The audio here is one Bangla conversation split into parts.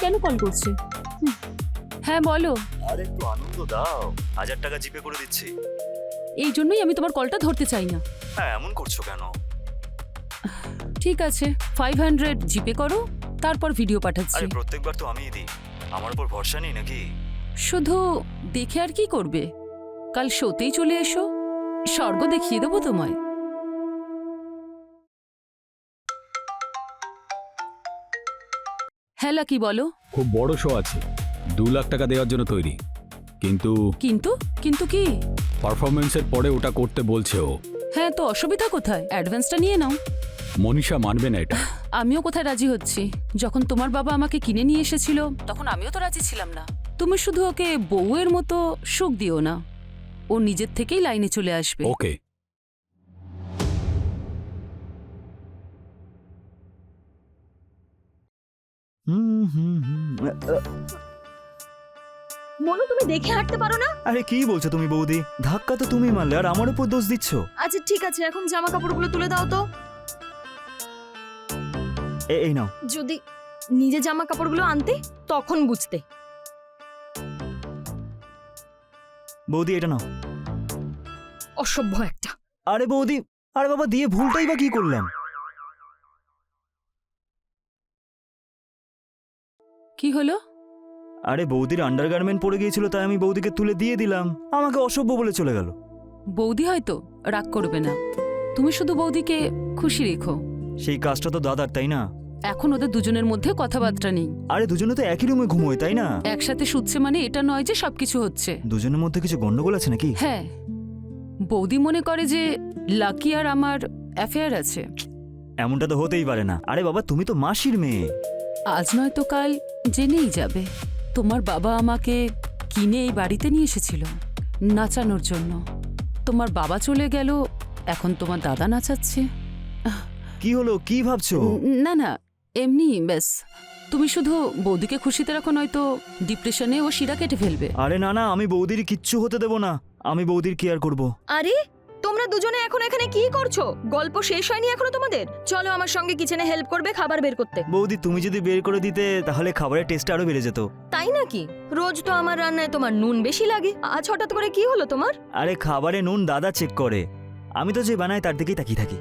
কেন কল করছে? হ্যাঁ বলো। আরে একটু আনন্দ দাও, 1000 টাকা জিপে করে দিচ্ছি। এই জন্যই আমি তোমার কলটা ধরতে চাই না। হ্যাঁ, এমন করছো কেন? ঠিক আছে, 500 জিপে করো, তারপর ভিডিও পাঠাচ্ছি। আরে প্রত্যেকবার তো আমিই দিই, আমার উপর ভরসা নেই নাকি? শুধু দেখে আর কি করবে? কাল শোতেই চলে এসো, স্বর্গ দেখিয়ে দেবো তোমায়। হ্যাঁ লাকি বলো। খুব বড় শো আছে, 2 লাখ টাকা দেওয়ার জন্য তৈরি, কিন্তু কিন্তু কিন্তু কি? পারফরমেন্সের পরে ওটা করতে বলছে ও। হ্যাঁ তো অসুবিধা কোথায়? অ্যাডভান্সটা নিয়ে নাও। মনীষা মানবে না এটা। আমিও কোথায় রাজি হচ্ছি? যখন তোমার বাবা আমাকে কিনে নিয়ে এসেছিল তখন আমিও তো রাজি ছিলাম না। তুমি শুধু ওকে বউয়ের মতো সুখ দিও না, ও নিজের থেকেই লাইনে চলে আসবে। ওকে, মনু, তুমি দেখে হাঁটতে পারো না? আরে কি বলছো তুমি বৌদি? ধাক্কা তো তুমি মারলে আর আমার উপর দোষ দিচ্ছ। আচ্ছা ঠিক আছে, এখন জামা কাপড়গুলো তুলে দাও তো। এই নাও। যদি নিজে জামা কাপড়গুলো আনতে তখন বুঝতে। বৌদি এটা নাও। অসভ্য একটা। আরে বৌদি, আরে বাবা দিয়ে ভুলটাই বা কি করলাম? কি হলো? আরে বৌদির আন্ডারগার্মেন্ট পরে গিয়েছিল, তাই আমি বৌদিকে তুলে দিয়ে দিলাম, আমাকে অসভ্য বলে চলে গেল। বৌদি হয়তো রাগ করবে না, তুমি শুধু বৌদিকে খুশি রেখো। সেই কাজটা তো দাদার, তাই না? এখন ওদের দুজনের মধ্যে কথাবার্তা নেই। আরে দুজনে তো একই রুমে ঘুমোয়, তাই না? একসাথে শুচ্ছে মানে এটা নয় যে সবকিছু হচ্ছে। দুজনের মধ্যে কিছু গন্ডগোল আছে নাকি? হ্যাঁ, বৌদি মনে করে যে লাকি আর আমার অ্যাফেয়ার আছে। এমনটা তো হতেই পারে না। আরে বাবা তুমি তো মাসির মেয়ে। আজ নয় তো কাল জেনেই যাবে। তোমার বাবা আমাকে কিনে এই বাড়িতে নিয়ে এসেছিল নাচানোর জন্য। তোমার বাবা চলে গেল, এখন তোমার দাদা নাচাচ্ছে। কি হলো, কি ভাবছো? না না, এমনি ব্যাস। তুমি শুধু বৌদিকে খুশিতে রাখো, নয়তো ডিপ্রেশনে ও শিরা কেটে ফেলবে। আরে না না, আমি বৌদির কিচ্ছু হতে দেব না, আমি বৌদির কেয়ার করব। আরে তোমরা দুজনে এখন এখানে কি করছো? গল্প শেষ হয়নি এখনো তোমাদের? চলো আমার সঙ্গে কিচেনে হেল্প করবে খাবার বের করতে। বৌদি তুমি যদি বের করে দিতে তাহলে খাবারের টেস্ট আরো বেড়ে যেত। তাই নাকি? রোজ তো আমার রান্নায় তোমার নুন বেশি লাগে, আজ হঠাৎ করে কি হলো তোমার? আরে খাবারে নুন দাদা চেক করে, আমি তো যে বানাই তার দিকেই তাকিয়ে থাকি।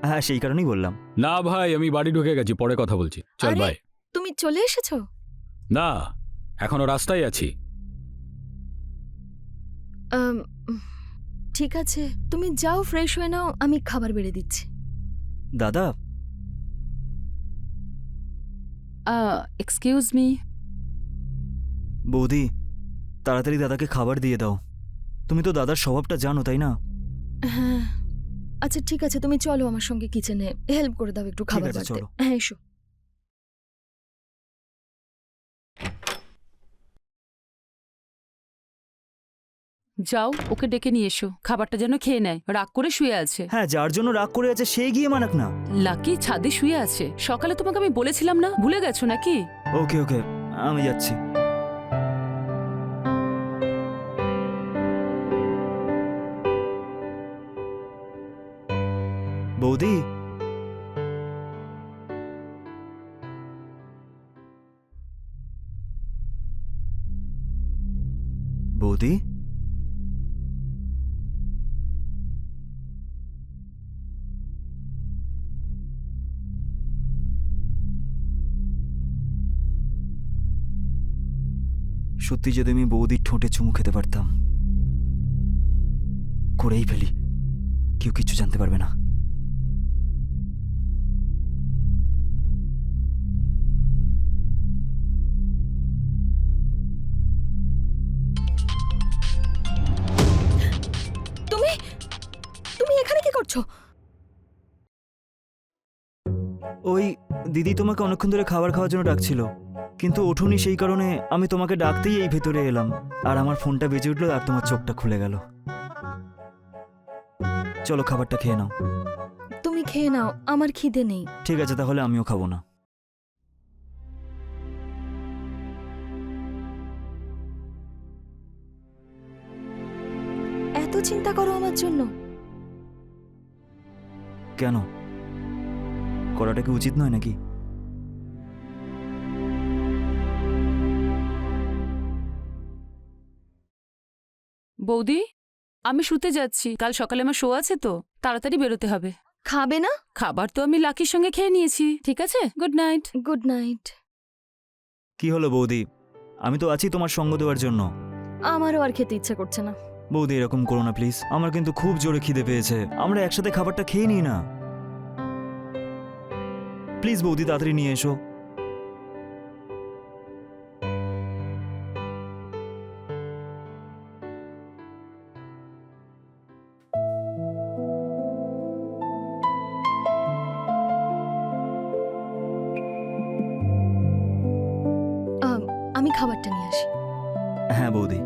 হ্যাঁ সেই কারণেই বললাম। না ভাই, আমি বাড়ি ঢুকে গেছি, পরে কথা বলছি। চল আরে, ভাই। তুমি চলে এসেছো? না, এখনো রাস্তায় আছি। আম, ঠিক আছে, তুমি যাও ফ্রেশ হয়ে নাও, আমি খাবার বেড়ে দিচ্ছি। দাদা, এক্সকিউজ মি। বৌদি তাড়াতাড়ি দাদাকে খাবার দিয়ে দাও। তুমি তো দাদার স্বভাবটা জানো, তাই না? হ্যাঁ আচ্ছা ঠিক আছে, তুমি চলো আমার সঙ্গে কিচেনে হেল্প করে দাও একটু খাবার আছে, বাড়তে। চলো। হ্যাঁ এসো। যাও ওকে ডেকে নিয়ে এসো, খাবারটা যেন খেয়ে নেয়, রাগ করে শুয়ে আছে। হ্যাঁ, যার জন্য রাগ করে আছে সেই গিয়ে মানাক না। লাকি ছাদে শুয়ে আছে, সকালে তোমাকে আমি বলেছিলাম না, ভুলে গেছো নাকি? ওকে ওকে, আমি যাচ্ছি। বৌদি, বৌদি, সত্যি যদি আমি বৌদির ঠোঁটে চুমু খেতে পারতাম। করেই ফেলি, কেউ কিচ্ছু জানতে পারবে না। তুমি তুমি এখানে কি করছো? ওই দিদি তোমাকে অনেকক্ষণ ধরে খাবার খাওয়ার জন্য ডাকছিল, কিন্তু ওঠোনি, সেই কারণে আমি তোমাকে ডাকতেই এই ভেতরে এলাম। আর আমার ফোনটা বেজে উঠলো আর তোমার চোখটা খুলে গেল। চলো খাবারটা খেয়ে নাও। তুমি খেয়ে নাও, আমার খিদে নেই। ঠিক আছে, তাহলে আমিও খাবো না। এত চিন্তা করো আমার জন্য? কেন, করাটা কি উচিত নয় নাকি? বৌদি, আমি শুতে যাচ্ছি, কাল সকালে আমার শো আছে তো, তাড়াতাড়ি বেরোতে হবে। খাবে না? খাবার তো আমি লাকির সঙ্গে খেয়ে নিয়েছি, ঠিক আছে, গুড নাইট। Good night. কি হলো বৌদি? আমি তো আছি তোমার সঙ্গ দেওয়ার জন্য। আমারও আর খেতে ইচ্ছা করছে না। বৌদি এরকম করো না প্লিজ, আমার কিন্তু খুব জোরে খিদে পেয়েছে, আমরা একসাথে খাবারটা খেয়ে নিই না। প্লিজ বৌদি তাড়াতাড়ি নিয়ে এসো। আমি খাবারটা নিয়ে আসি। হ্যাঁ বৌদি।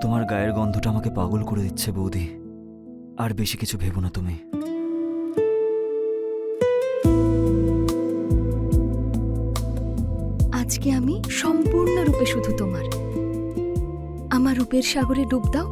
তোমার গায়ের গন্ধটা আমাকে পাগল করে দিচ্ছে বৌদি, আর বেশি কিছু ভেবো না তুমি। আজকে আমি সম্পূর্ণরূপে শুধু তোমার। আমার রূপের সাগরে ডুব দাও।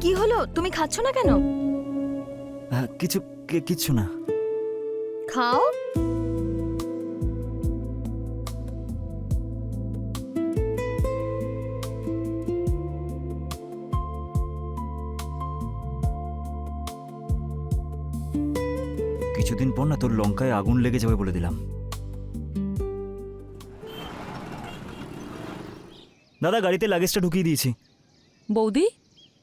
কি হলো, তুমি খাচ্ছ না কেন? হ্যাঁ, কিচ্ছু না। খাও। কিছুদিন পর না তোর লঙ্কায় আগুন লেগে যাবে বলে দিলাম। দাদা, গাড়িতে লাগেজটা ঢুকিয়ে দিয়েছি। বৌদি,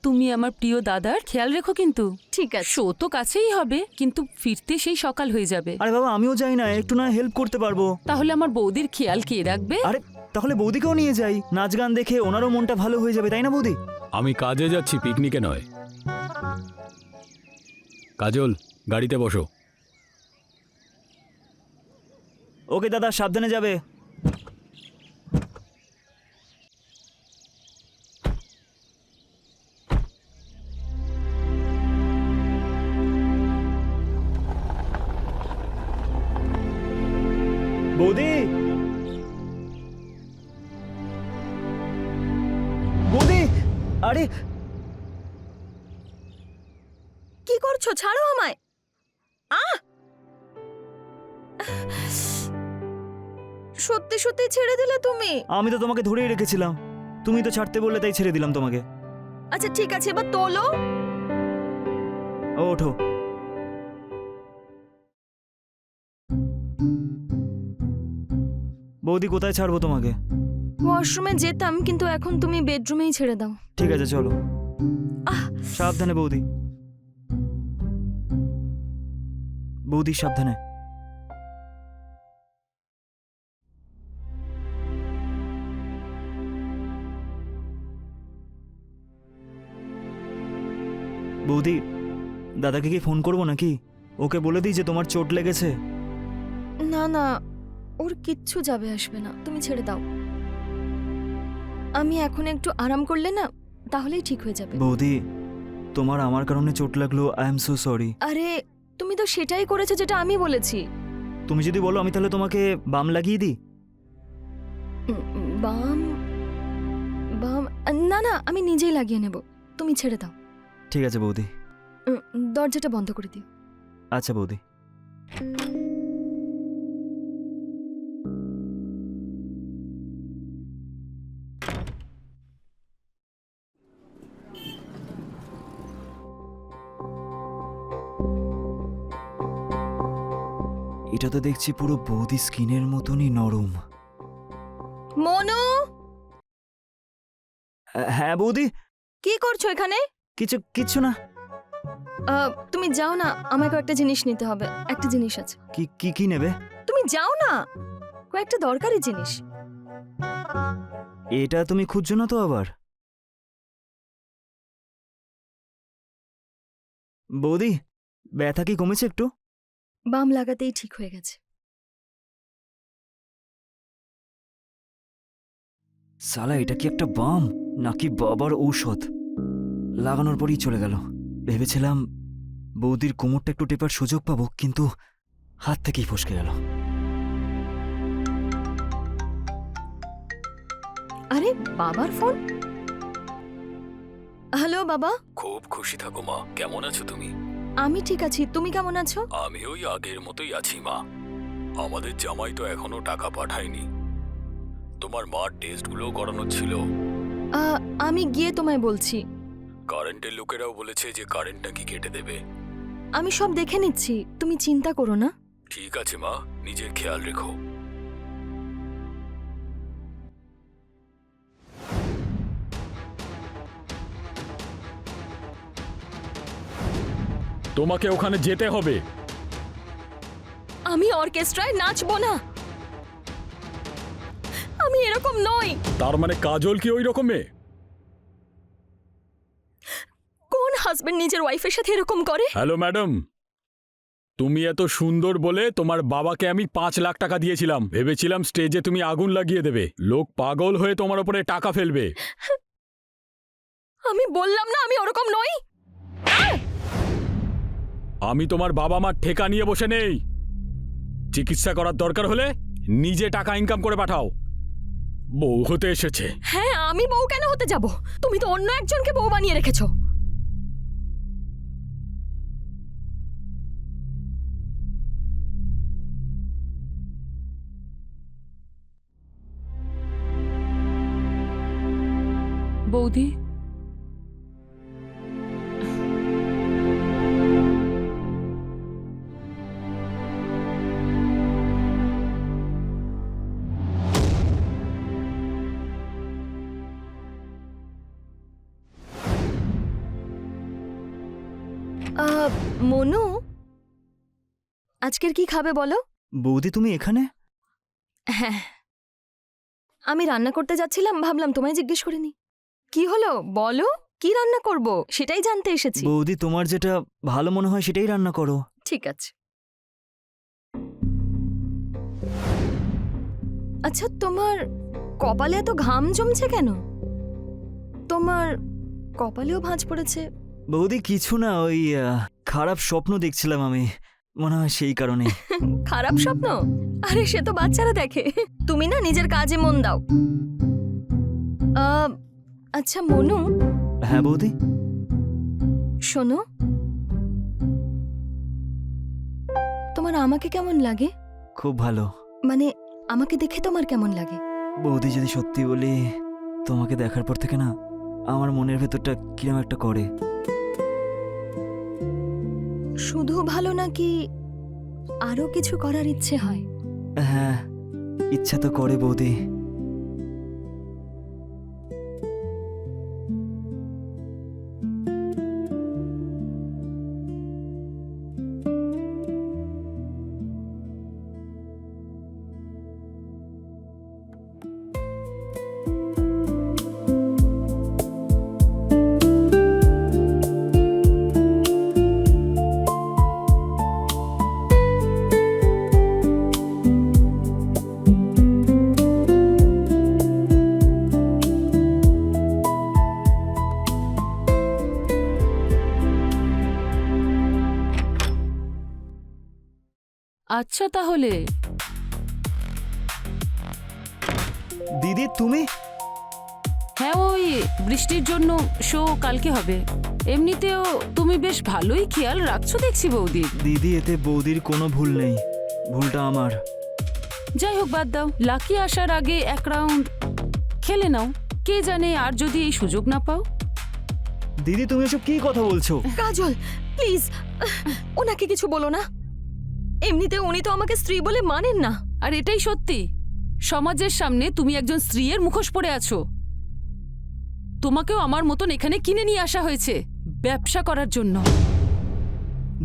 তুমি আমার প্রিয় দাদার খেয়াল রেখো কিন্তু। ঠিক আছে। শো তো কাছেই হবে, কিন্তু ফিরতে সেই সকাল হয়ে যাবে। আরে বাবা, আমিও যাই না, একটু না হেল্প করতে পারবো। তাহলে আমার বৌদির খেয়াল কে রাখবে? আরে তাহলে বৌদিকেও নিয়ে যাই, নাচ গান দেখে ওনারও মনটা ভালো হয়ে যাবে, তাই না বৌদি? আমি কাজে যাচ্ছি, পিকনিকে নয়। কাজল, গাড়িতে বসো। ওকে দাদা, সাবধানে যাবে। বৌদি, বৌদি, আরে কি করছো? ছাড়ো আমায়। সত্যি সত্যি ছেড়ে দিলে তুমি? আমি তো তোমাকে ধরেই রেখেছিলাম, তুমি তো ছাড়তে বললে তাই ছেড়ে দিলাম তোমাকে। আচ্ছা ঠিক আছে, এবার তোলো। ওঠো। বৌদি, কোথায় ছাড়বো তোমাকে? ওয়াশরুমে যেতাম, কিন্তু এখন তুমি বেডরুমেই ছেড়ে দাও। ঠিক আছে চলো। সাবধানে বৌদি। বৌদি সাবধানে। বৌদি, দাদাকে কি ফোন করবো নাকি? ওকে বলে দিই যে তোমার চোট লেগেছে। না না, ওর কিচ্ছু যাবে আসবে না, তুমি ছেড়ে দাও। আমি এখন একটু আরাম করলে না, তাহলেই ঠিক হয়ে যাবে। বৌদি, তোমার আমার কারণে চোট লাগলো, আই এম সো সরি। আরে তুমি তো সেটাই করেছো যেটা আমি বলেছি। তুমি যদি বলো আমি তাহলে তোমাকে বাম লাগিয়ে দিই। বাম? বাম? না না, আমি নিজেই লাগিয়ে নেব। তুমি ছেড়ে দাও। ঠিক আছে বৌদি। দরজাটা বন্ধ করে দিও। আচ্ছা বৌদি। এটা তো দেখছি পুরো বৌদি স্কিনের মতনই নরম। মনু, হ্যাঁ বৌদি। কি করছো এখানে? কিচ্ছু না। তুমি যাও না, আমাকে একটা জিনিস নিতে হবে। একটা জিনিস আছে। কি কি কি নেবে? তুমি যাও না, কয়েকটা দরকারি জিনিস। এটা তুমি খুঁজছো না তো আবার? বৌদি, ব্যথা কি কমেছে একটু? বাম লাগাতেই ঠিক হয়ে গেছে। সালা, এটা কি একটা বাম নাকি বাবার ঔষধ? লাগানোর পরই চলে গেল। ভেবেছিলাম বৌদির কোমরটা একটু টেপার সুযোগ পাবো, কিন্তু হাত থেকেই ফসকে গেল। আরে বাবার ফোন। হ্যালো বাবা। খুব খুশি থাকো মা। কেমন আছো তুমি? আমি ঠিক আছি, তুমি কেমন আছো? আমি ওই আগের মতোই আছি মা। আমাদের জামাই তো এখনো টাকা পাঠায়নি। তোমার মার টেস্টগুলো করানো ছিল। আমি গিয়ে তোমায় বলছি। কারেন্টের লোকেরাও বলেছে যে কারেন্ট নাকি কেটে দেবে। আমি সব দেখে নিচ্ছি, তুমি চিন্তা করো না। ঠিক আছে মা, নিজের খেয়াল রেখো। তোমাকে ওখানে যেতে হবে। আমি অর্কেস্ট্রায় নাচবো না। আমি এরকম নই। তার মানে কাজল কি ওই রকম মেয়ে? কোন হাজবেন্ড নিজের ওয়াইফের সাথে এরকম করে? হ্যালো ম্যাডাম, তুমি এত সুন্দর বলে তোমার বাবাকে আমি 5 লাখ টাকা দিয়েছিলাম। ভেবেছিলাম স্টেজে তুমি আগুন লাগিয়ে দেবে, লোক পাগল হয়ে তোমার উপরে টাকা ফেলবে। আমি বললাম না আমি ওরকম নই। আমি তোমার বাবা মার ঠেকা নিয়ে বসে নেই। চিকিৎসা করার দরকার হলে নিজে টাকা ইনকাম করে পাঠাও। বউ হতে এসেছে। হ্যাঁ, আমি বউ কেন হতে যাব? তুমি তো অন্য একজনকে বউ বানিয়ে রেখেছো। বৌদি, মনু, আজকের কি খাবে বলো? বৌদি তুমি এখানে? হ্যাঁ, আমি রান্না করতে যাচ্ছিলাম, ভাবলাম তোমায় জিজ্ঞেস করে নি। কি হলো বলো, কি রান্না করব সেটাই জানতে এসেছি। বৌদি, তোমার যেটা ভালো মনে হয় সেটাই রান্না করো। ঠিক আছে। আচ্ছা, তোমার কপালে এত ঘাম জমছে কেন? তোমার কপালেও ভাঁজ পড়েছে। বৌদি কিছু না, ওই খারাপ স্বপ্ন দেখছিলাম আমি, মনে হয় সেই কারণে। খারাপ স্বপ্ন? আরে সে তো বাচ্চারা দেখে। তুমি না নিজের কাজে মন দাও। আচ্ছা মনু। হ্যাঁ বৌদি। শোনো, তোমার আমাকে কেমন লাগে? খুব ভালো। মানে আমাকে দেখে তোমার কেমন লাগে? বৌদি যদি সত্যি বলি, তোমাকে দেখার পর থেকে না আমার মনের ভেতরটা কিরম একটা করে। শুধু ভালো নাকি আরো কিছু করার ইচ্ছে হয়? হ্যাঁ, ইচ্ছা তো করে বৌদি। আচ্ছা তাহলে দিদি তুমি হ্যাঁ, ওই বৃষ্টির জন্য শো কালকে হবে। এমনিতেও তুমি বেশ ভালোই খেয়াল রাখছো দেখছি বৌদি। দিদি, এতে বৌদির কোনো ভুল নেই, ভুলটা আমার। যাই হোক, বাদ দাও। লাকি আসার আগে এক রাউন্ড খেলে নাও। কে জানে আর যদি এই সুযোগ না পাও। দিদি, তুমি এসব কি কথা বলছো? কাজল প্লিজ ওনাকে কিছু বলো না। এমনিতে উনি তো আমাকে স্ত্রী বলে মানেন না। আর এটাই সত্যি, সমাজের সামনে তুমি একজন স্ত্রীর মুখোশ পরে আছো। তোমাকেও আমার মতন এখানে কিনে নিয়ে আসা হয়েছে ব্যবসা করার জন্য।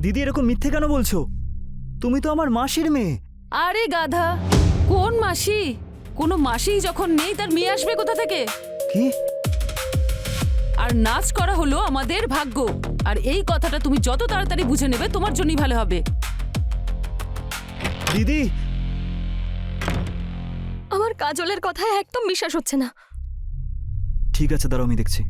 দিদি, এরকম মিথ্যে কেন বলছো? তুমি তো আমার মাসির মেয়ে। আরে গাধা, কোন মাসি? কোনো মাসি যখন নেই তার মেয়ে আসবে কোথা থেকে? কি? আর নাচ করা হলো আমাদের ভাগ্য। আর এই কথাটা তুমি যত তাড়াতাড়ি বুঝে নেবে তোমার জন্যই ভালো হবে। দিদি, আমার কাজলের কথায় একদম বিশ্বাস হচ্ছে না। ঠিক আছে, দাঁড়াও, আমি দেখছি।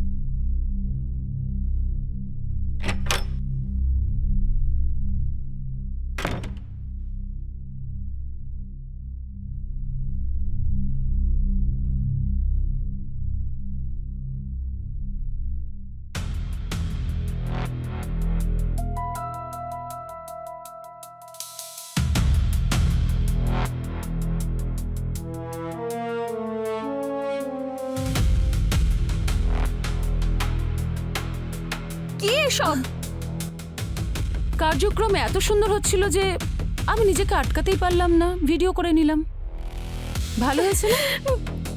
কি এসব? কার্যক্রম এত সুন্দর হচ্ছিল যে আমি নিজেকে আটকাতেই পারলাম না, ভিডিও করে নিলাম। ভালো হয়েছে না?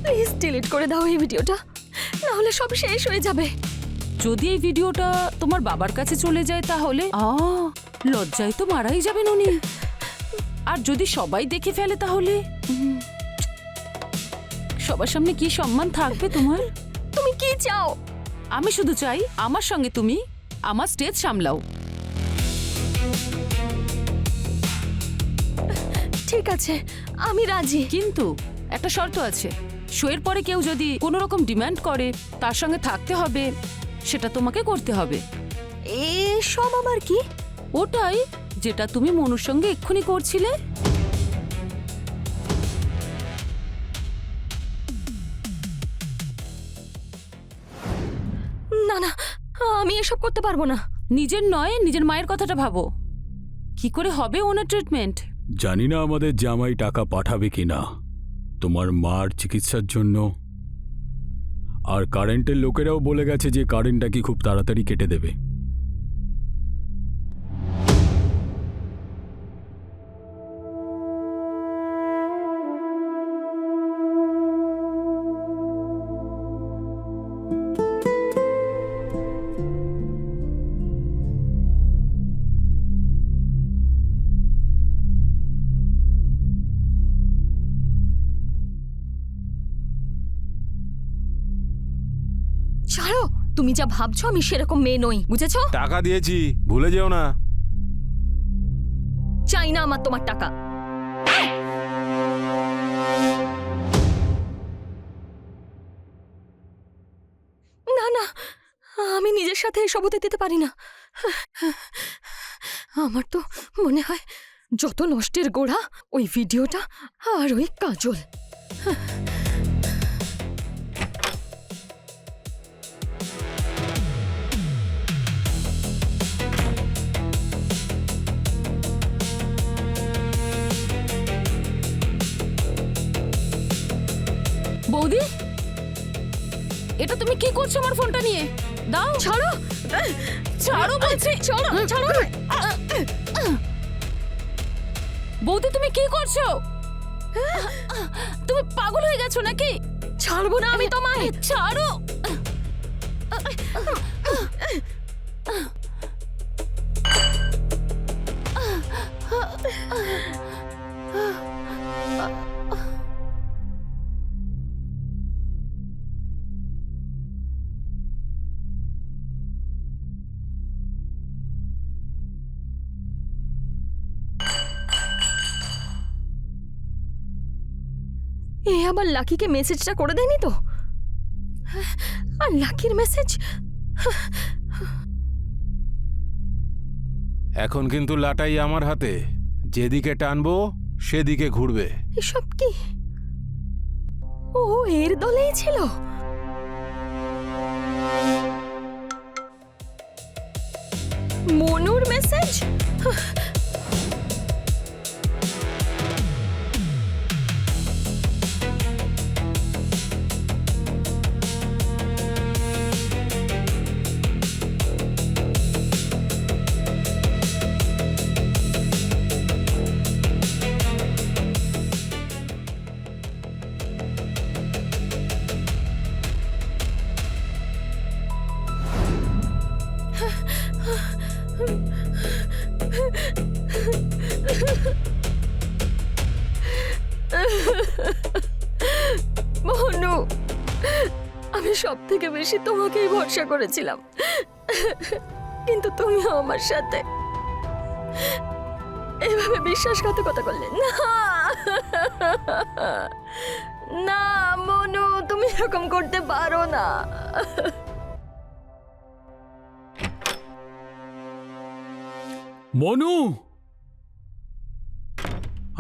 প্লিজ ডিলিট করে দাও এই ভিডিওটা, না হলে সব শেষ হয়ে যাবে। যদি এই ভিডিওটা তোমার বাবার কাছে চলে যায় তাহলে লজ্জায় তো মারাই যাবেন উনি। আর যদি সবাই দেখে ফেলে তাহলে সবার সামনে কি সম্মান থাকবে তোমার? তুমি কি চাও? আমি শুধু চাই আমার সঙ্গে তুমি আমার স্টেজ সামলাও। ঠিক আছে, আমি রাজি। কিন্তু একটা শর্ত আছে, শোয়ের পরে কেউ যদি কোনো রকম ডিমান্ড করে তার সঙ্গে থাকতে হবে, সেটা তোমাকে করতে হবে। এসব আমার কি? ওটাই যেটা তুমি মনুর সঙ্গে এক্ষুনি করছিলে। না না, আমি এসব করতে পারবো না। নিজের নয়, নিজের মায়ের কথাটা ভাবো। কি করে হবে ওনার ট্রিটমেন্ট? জানি না আমাদের জামাই টাকা পাঠাবে কিনা তোমার মার চিকিৎসার জন্য। আর কারেন্টের লোকেরাও বলে গেছে যে কারেন্টটা কি খুব তাড়াতাড়ি কেটে দেবে। ছাড়ো, তুমি যা ভাবছো আমি সেরকম মেয়ে নই, বুঝেছো? টাকা দিয়েছি, ভুলে যেও না। চাই না আমার তোমার টাকা। না না, আমি নিজের সাথে এসব হতে দিতে পারি না। আমার তো মনে হয় যত নষ্টের গোড়া ওই ভিডিওটা আর ওই কাজল। বৌদি, এটা তুমি কি করছো আমার ফোনটা নিয়ে? দাও। ছাড়ো, ছাড়ো বলছি। ছাড়ো, ছাড়ো। বৌদি, তুমি কি করছো? তুমি পাগল হয়ে গেছো নাকি? ছাড়বো না আমি তোমায়। ছাড়ো। এ আবার লাকিকে মেসেজটা করে দেয়নি তো? আর লাকির মেসেজ? এখন কিন্তু লাটাই আমার হাতে, যেদিকে টানবো সেদিকে ঘুরবে। এসব কি? ও এর দলেই ছিল? মনুর মেসেজ? মনু, আমি সব থেকে বেশি তোমাকেই ভরসা করেছিলাম, কিন্তু তুমিও আমার সাথে এভাবে বিশ্বাসঘাতকতা করলে। না না মনু, তুমি এরকম করতে পারো না। মনু,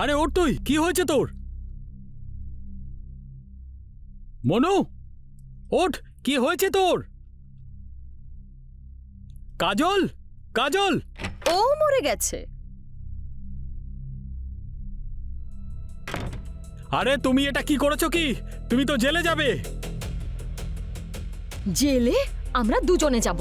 আরে ওর তুই, কি হয়েছে তোর? মনু ওঠ, কি হয়েছে তোর? কাজল, কাজল! ও মরে গেছে। আরে তুমি এটা কি করেছো? কি তুমি তো জেলে যাবে। জেলে আমরা দুজনে যাব।